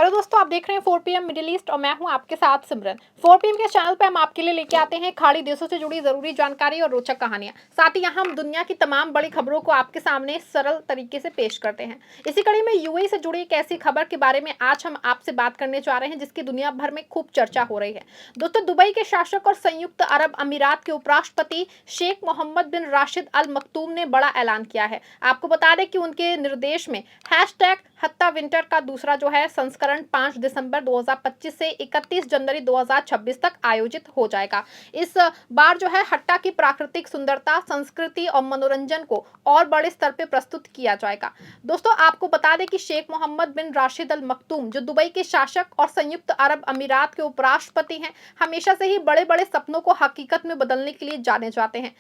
Hello दोस्तों, आप देख रहे हैं 4 PM मिडिल ईस्ट और मैं हूं आपके साथ सिमरन। 4 PM के चैनल पे हम आपके लिए लेके आते हैं खाड़ी देशों से जुड़ी जरूरी जानकारी और रोचक कहानियां। साथ ही यहां हम दुनिया की तमाम बड़ी खबरों को आपके सामने सरल तरीके से पेश करते हैं। इसी कड़ी में यूएई से जुड़ी एक ऐसी खबर के बारे में आज हम आपसे बात करने जा रहे हैं जिसकी दुनिया भर में खूब चर्चा हो रही है। दोस्तों, दुबई के शासक और संयुक्त अरब अमीरात के उपराष्ट्रपति शेख मोहम्मद बिन राशिद अल मखतूम ने बड़ा ऐलान किया है। आपको बता दें कि उनके निर्देश में हत्ता विंटर का दूसरा जो है संस्करण 5 दिसंबर 2025 से 31 जनवरी 2026 तक आयोजित हो जाएगा। इस बार जो है हट्टा की प्राकृतिक सुंदरता, संस्कृति और मनोरंजन को और बड़े स्तर पे प्रस्तुत किया जाएगा। दोस्तों, आपको बता दें कि शेख मोहम्मद बिन राशिद अल मखतूम जो दुबई के शासक और संयुक्त अरब अमीरात के उपराष्ट्रपति हैं, हमेशा से ही बड़े बड़े सपनों को हकीकत में बदलने के लिए जाने जाते हैं।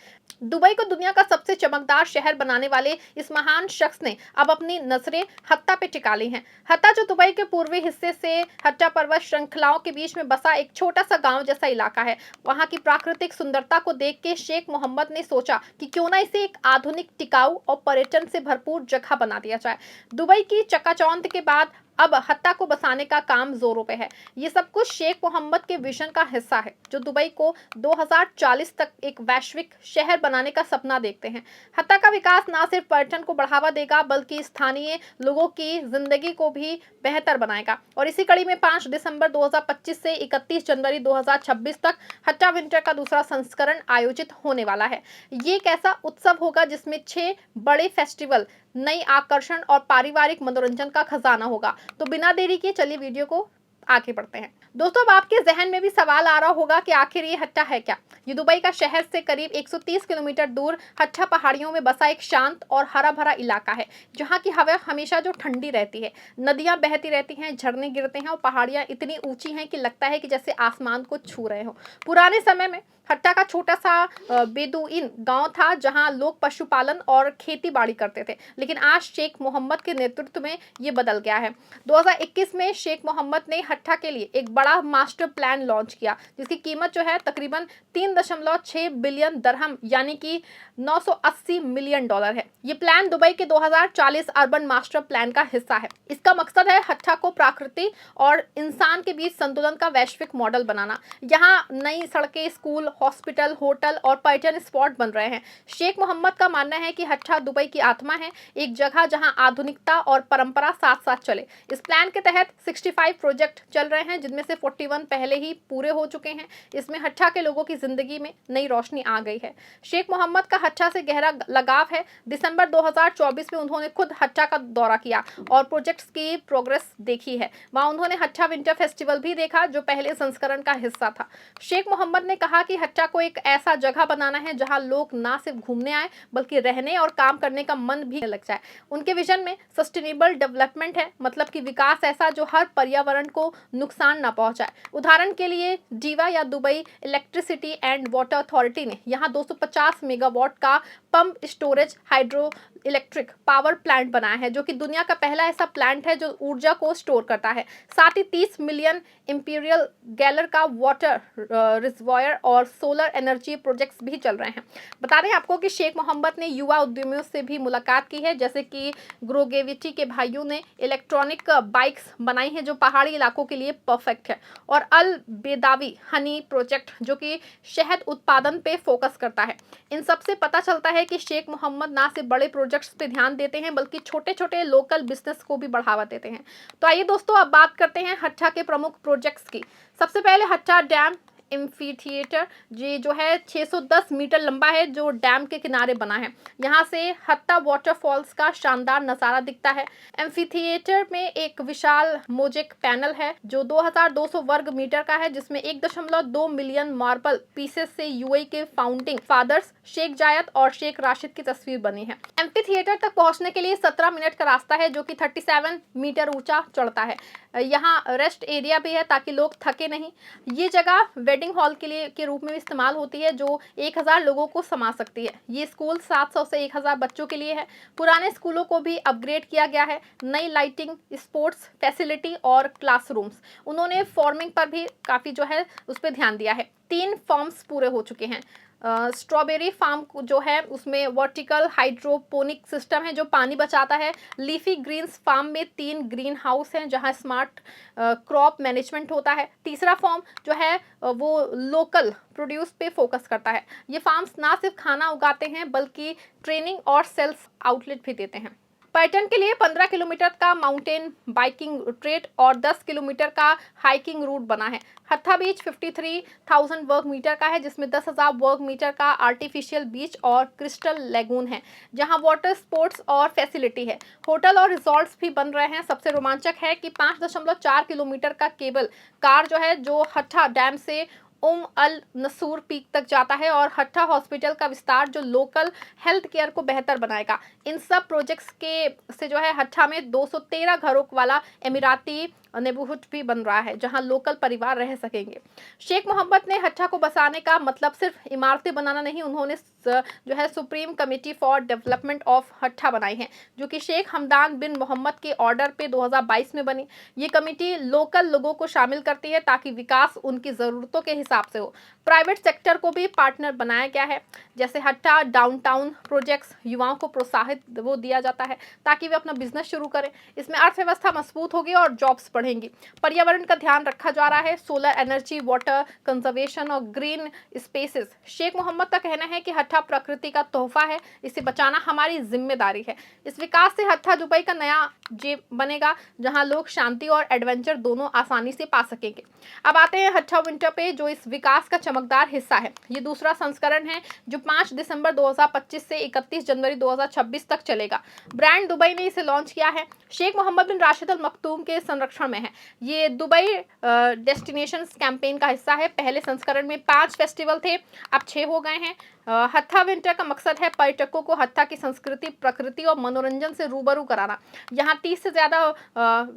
दुबई को दुनिया का सबसे चमकदार शहर बनाने वाले इस महान शख्स ने अब अपनी नजरें हत्ता पे टिका ली हैं। हत्ता जो दुबई के पूर्वी हिस्से से हट्टा पर्वत श्रृंखलाओं के बीच में बसा एक छोटा सा गांव जैसा इलाका है। वहां की प्राकृतिक सुंदरता को देख के शेख मोहम्मद ने सोचा कि क्यों ना इसे एक आधुनिक, टिकाऊ और पर्यटन से भरपूर जगह बना दिया जाए। दुबई की चकाचौंध के बाद अब हत्ता को बसाने का काम जोरों पे है। ये सब कुछ शेख मोहम्मद के विजन का हिस्सा है, जो दुबई को 2040 तक एक वैश्विक शहर बनाने का सपना देखते हैं। हत्ता का विकास न सिर्फ पर्यटन को बढ़ावा देगा, बल्कि स्थानीय लोगों की जिंदगी को भी बेहतर बनाएगा। और इसी कड़ी में 5 दिसंबर 2025 से 31 जनवरी 2026 तक हट्टा विंटर का दूसरा संस्करण आयोजित होने वाला है। ये एक ऐसा उत्सव होगा जिसमें 6 बड़े फेस्टिवल, नई आकर्षण और पारिवारिक मनोरंजन का खजाना होगा। तो बिना देरी के चलिए वीडियो को आगे बढ़ते हैं। दोस्तों, अब आपके जहन में भी सवाल आ रहा होगा कि आखिर ये हट्टा है क्या। ये दुबई का शहर से करीब 130 किलोमीटर दूर हट्टा पहाड़ियों में बसा एक शांत और हरा भरा इलाका है, जहाँ की हवा हमेशा जो ठंडी रहती है, नदियां बहती रहती हैं, झरने गिरते हैं और पहाड़ियां इतनी ऊंची हैं कि लगता है कि जैसे आसमान को छू रहे हो। पुराने समय में हट्टा का छोटा सा बेदुइन गांव था, जहां लोग पशुपालन और खेती बाड़ी करते थे, लेकिन आज शेख मोहम्मद के नेतृत्व में ये बदल गया है। 2021 में शेख मोहम्मद ने हट्टा के लिए एक बड़ा मास्टर प्लान लॉन्च किया, जिसकी कीमत जो है तकरीबन 3.6 बिलियन दरहम यानी कि 980 मिलियन डॉलर है। ये प्लान दुबई के 2040 अर्बन मास्टर प्लान का हिस्सा है। इसका मकसद है हट्टा को प्रकृति और इंसान के बीच संतुलन का वैश्विक मॉडल बनाना। यहाँ नई सड़कें, स्कूल, हॉस्पिटल, होटल और पर्यटन स्पॉट बन रहे हैं। शेख मोहम्मद का मानना है कि हट्टा दुबई की आत्मा है, एक जगह जहां आधुनिकता और परंपरा साथ साथ चले। इस प्लान के तहत 65 प्रोजेक्ट चल रहे हैं, जिनमें से 41 पहले ही पूरे हो चुके हैं। इसमें हट्टा के लोगों की जिंदगी में नई रोशनी आ गई है। शेख मोहम्मद का हट्टा से गहरा लगाव है। दिसंबर 2024 में उन्होंने खुद हट्टा का दौरा किया और प्रोजेक्ट्स की प्रोग्रेस देखी है। वहां उन्होंने हट्टा विंटर फेस्टिवल भी देखा, जो पहले संस्करण का हिस्सा था। शेख मोहम्मद ने कहा कि हट्टा को एक ऐसा जगह बनाना है जहां लोग ना सिर्फ घूमने आए, बल्कि रहने और काम करने का मन भी लग जाए। उनके विजन में सस्टेनेबल डेवलपमेंट है, मतलब कि विकास ऐसा जो हर पर्यावरण को नुकसान ना पहुंचाए। उदाहरण के लिए डीवा या Dubai electricity and water authority ने यहाँ 250 मेगावाट का pump storage hydro electric power plant बनाया है, जो कि दुनिया का पहला ऐसा प्लांट है जो ऊर्जा को स्टोर करता है। साथ ही 30 मिलियन इंपीरियल गैलर का वाटर रिजर्वायर और सोलर एनर्जी प्रोजेक्ट्स भी चल रहे हैं। बता दें आपको कि शेख मोहम्मद ने युवा उद्यमियों से भी मुलाकात की है, जैसे कि ग्रोगेविटी के भाइयों ने इलेक्ट्रॉनिक बाइक्स बनाई हैं जो पहाड़ी इलाकों के लिए परफेक्ट है, और अल बेदावी हनी प्रोजेक्ट जो कि शहद उत्पादन पे फोकस करता है। इन सब से पता चलता है कि शेख मोहम्मद ना सिर्फ बड़े प्रोजेक्ट्स पे ध्यान देते हैं, बल्कि छोटे छोटे लोकल बिजनेस को भी बढ़ावा देते हैं। तो आइए दोस्तों, अब बात करते हैं हट्टा के प्रमुख प्रोजेक्ट्स की। सबसे पहले हट्टा डैम एम्फीथिएटर, ये जो है 610 मीटर लंबा है, जो डैम के किनारे बना है। यहाँ से हत्ता वाटरफॉल्स का शानदार नज़ारा दिखता है। एम्फीथिएटर में एक विशाल मोजेक पैनल है जो 2200 वर्ग मीटर का है, जिसमें 1.2 मिलियन मार्बल पीसेस से यूएई के फाउंडिंग फादर्स शेख जायद और शेख राशिद की तस्वीर बनी है। एम्फीथिएटर तक पहुंचने के लिए 17 मिनट का रास्ता है, जो कि 37 मीटर ऊंचा चढ़ता है। यहाँ रेस्ट एरिया भी है ताकि लोग थके नहीं। ये जगह वेडिंग हॉल के रूप में भी इस्तेमाल होती है, जो 1000 लोगों को समा सकती है। ये स्कूल 700 से 1000 बच्चों के लिए है। पुराने स्कूलों को भी अपग्रेड किया गया है। नई लाइटिंग, स्पोर्ट्स फैसिलिटी और क्लासरूम्स। उन्होंने फॉर्मिंग पर भी काफ़ी जो है उस पर ध्यान दिया है। 3 फॉर्म्स पूरे हो चुके हैं। स्ट्रॉबेरी फार्म जो है उसमें वर्टिकल हाइड्रोपोनिक सिस्टम है जो पानी बचाता है। लीफी ग्रीन्स फार्म में 3 ग्रीन हाउस हैं जहां स्मार्ट क्रॉप मैनेजमेंट होता है। तीसरा फॉर्म जो है वो लोकल प्रोड्यूस पे फोकस करता है। ये फार्म्स ना सिर्फ खाना उगाते हैं बल्कि ट्रेनिंग और सेल्फ आउटलेट भी देते हैं। पर्यटन के लिए 15 किलोमीटर का माउंटेन बाइकिंग ट्रेट और 10 किलोमीटर का हाइकिंग रूट बना है। हत्था बीच 53,000 वर्ग मीटर का है जिसमें 10,000 वर्ग मीटर का आर्टिफिशियल बीच और क्रिस्टल लेगून है जहां वाटर स्पोर्ट्स और फैसिलिटी है। होटल और रिजॉर्ट्स भी बन रहे हैं। सबसे रोमांचक है कि 5.4 किलोमीटर का केबल कार जो है जो हत्था डैम से अल नसूर पीक तक जाता है और हट्टा हॉस्पिटल का विस्तार जो लोकल हेल्थ केयर को बेहतर बनाएगा। इन सब प्रोजेक्ट्स के से जो है हट्टा में 213 घरों वाला एमिराती नेबरहुड भी बन रहा है जहां लोकल परिवार रह सकेंगे। शेख मोहम्मद ने हट्टा को बसाने का मतलब सिर्फ इमारतें बनाना नहीं, उन्होंने जो है supreme committee for development of Hatta बनाई है जो कि शेख हमदान बिन मोहम्मद के ऑर्डर पे 2022 में बनी। ये कमेटी लोकल लोगों को शामिल करती है ताकि विकास उनकी ज़रूरतों के हिसाब से हो। प्राइवेट सेक्टर को भी पार्टनर बनाया गया है जैसे हट्टा डाउनटाउन प्रोजेक्ट्स युवाओं को प्रोत्साहित वो दिया जाता है ताकि वे अपना बिजनेस शुरू करें। इसमें अर्थव्यवस्था मजबूत होगी और जॉब्स बढ़ेंगी। पर्यावरण का ध्यान रखा जा रहा है। सोलर एनर्जी, वाटर कंजर्वेशन और ग्रीन स्पेसेस। शेख मोहम्मद का कहना है कि हट्टा प्रकृति का तोहफा है, इसे बचाना हमारी जिम्मेदारी है। इस विकास से हट्टा दुबई का नया जेब बनेगा जहां लोग शांति और एडवेंचर दोनों आसानी से पा सकेंगे। अब आते हैं हट्टा विंटर पे जो इस विकास का चमकदार हिस्सा है। ये दूसरा संस्करण है जो 5 दिसंबर 2025 से 31 जनवरी 2026 तक चलेगा। ब्रांड दुबई ने इसे लॉन्च किया है। शेख मोहम्मद बिन राशिद अल मखतूम के संरक्षण में है। ये दुबई डेस्टिनेशन कैंपेन का हिस्सा है। पहले संस्करण में 5 फेस्टिवल थे, अब 6 हो गए हैं। हत्था विंटर का मकसद है पर्यटकों को हत्था की संस्कृति, प्रकृति और मनोरंजन से रूबरू कराना। यहाँ 30 से ज़्यादा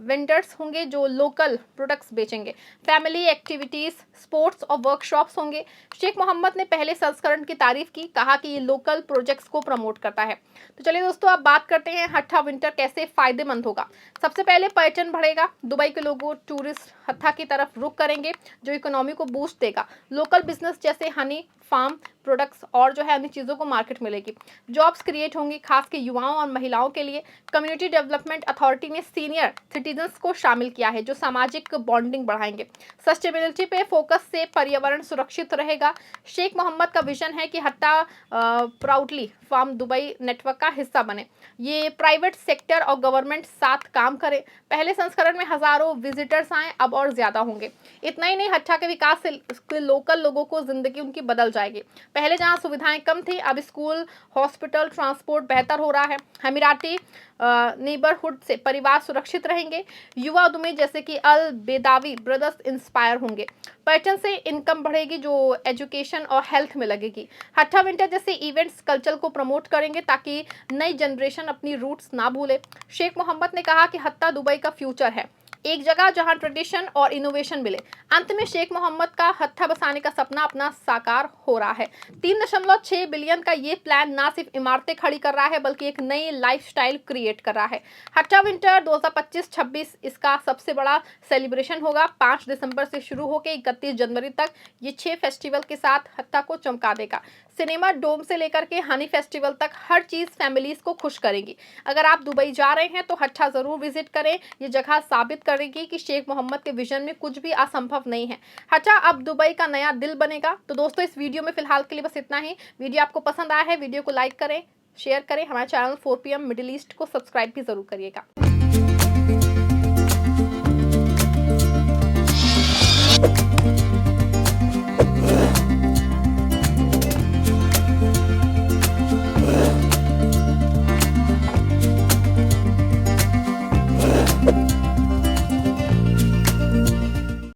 वेंडर्स होंगे जो लोकल प्रोडक्ट्स बेचेंगे। फैमिली एक्टिविटीज़, स्पोर्ट्स और वर्कशॉप्स होंगे। शेख मोहम्मद ने पहले संस्करण की तारीफ की, कहा कि ये लोकल प्रोजेक्ट्स को प्रमोट करता है। तो चलिए दोस्तों अब बात करते हैं हट्टा विंटर कैसे फ़ायदेमंद होगा। सबसे पहले पर्यटन बढ़ेगा। दुबई के लोगों टूरिस्ट हत्था की तरफ रुख करेंगे जो इकोनॉमी को बूस्ट देगा। लोकल बिजनेस जैसे हनी फार्म प्रोडक्ट्स और जो है अन्य चीज़ों को मार्केट मिलेगी। जॉब्स क्रिएट होंगी खास के युवाओं और महिलाओं के लिए। कम्युनिटी डेवलपमेंट अथॉरिटी ने सीनियर सिटीजन्स को शामिल किया है जो सामाजिक बॉन्डिंग बढ़ाएंगे। सस्टेनेबिलिटी पे फोकस से पर्यावरण सुरक्षित रहेगा। शेख मोहम्मद का विजन है कि हट्टा प्राउडली फार्म दुबई नेटवर्क का हिस्सा बने। ये प्राइवेट सेक्टर और गवर्नमेंट साथ काम करे। पहले संस्करण में हजारों विजिटर्स आए, अब और ज्यादा होंगे। इतना ही नहीं, हट्टा के विकास से लोकल लोगों को जिंदगी उनकी बदल जाएगी। पहले जहां सुविधाएं कम थी अब स्कूल, हॉस्पिटल, ट्रांसपोर्ट बेहतर हो रहा है। अमीराती नेबरहुड से परिवार सुरक्षित रहेंगे। युवा उद्यमी जैसे कि अल बेदावी ब्रदर्स इंस्पायर होंगे। पर्यटन से इनकम बढ़ेगी जो एजुकेशन और हेल्थ में लगेगी। हट्टा विंटर जैसे इवेंट्स कल्चर को प्रमोट करेंगे ताकि नई जनरेशन अपनी रूट्स ना भूले। शेख मोहम्मद ने कहा कि हट्टा दुबई का फ्यूचर है, एक जगह जहां ट्रेडिशन और इनोवेशन मिले। अंत में शेख मोहम्मद का हत्था बसाने का सपना अपना साकार हो रहा है। 3.6 बिलियन का ये प्लान ना सिर्फ इमारतें खड़ी कर रहा है बल्कि एक नई लाइफस्टाइल क्रिएट कर रहा है। हट्टा विंटर 2025-26 इसका सबसे बड़ा सेलिब्रेशन होगा। 5 दिसंबर से शुरू होकर 31 जनवरी तक ये 6 फेस्टिवल के साथ हट्टा को चमका देगा। सिनेमा डोम से लेकर के हनी फेस्टिवल तक हर चीज़ फैमिलीज को खुश करेगी। अगर आप दुबई जा रहे हैं तो हट्टा ज़रूर विजिट करें। ये जगह साबित करेगी कि शेख मोहम्मद के विजन में कुछ भी असंभव नहीं है। हट्टा अब दुबई का नया दिल बनेगा। तो दोस्तों इस वीडियो में फिलहाल के लिए बस इतना ही। वीडियो आपको पसंद आया है, वीडियो को लाइक करें, शेयर करें। हमारे चैनल 4 PM मिडिल ईस्ट को सब्सक्राइब भी ज़रूर करिएगा।